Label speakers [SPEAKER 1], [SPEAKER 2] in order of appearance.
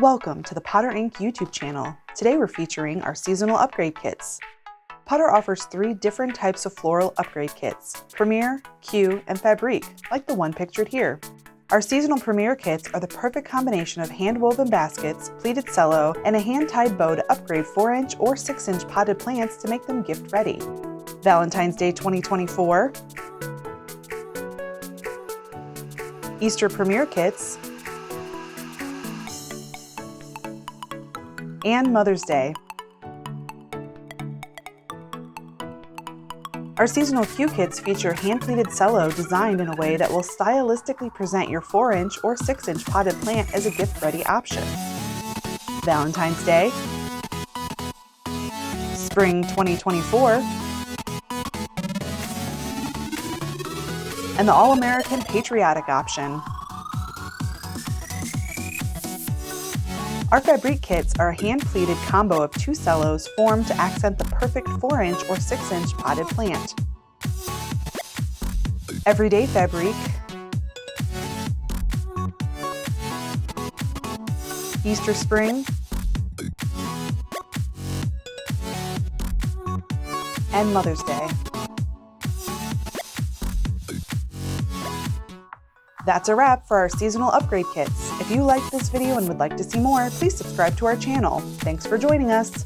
[SPEAKER 1] Welcome to the Potter Inc. YouTube channel. Today we're featuring our seasonal upgrade kits. Potter offers 3 different types of floral upgrade kits: Premier, Q, and Fabrique, like the one pictured here. Our seasonal Premier kits are the perfect combination of hand-woven baskets, pleated cello, and a hand-tied bow to upgrade 4-inch or 6-inch potted plants to make them gift-ready. Valentine's Day 2024, Easter Premier kits, and Mother's Day. Our seasonal Q kits feature hand-pleated cello designed in a way that will stylistically present your 4-inch or 6-inch potted plant as a gift-ready option. Valentine's Day, Spring 2024, and the All-American Patriotic option. Our Fabrique kits are a hand-pleated combo of 2 cellos formed to accent the perfect 4-inch or 6-inch potted plant. Everyday Fabrique, Easter Spring, and Mother's Day. That's a wrap for our seasonal upgrade kits. If you liked this video and would like to see more, please subscribe to our channel. Thanks for joining us.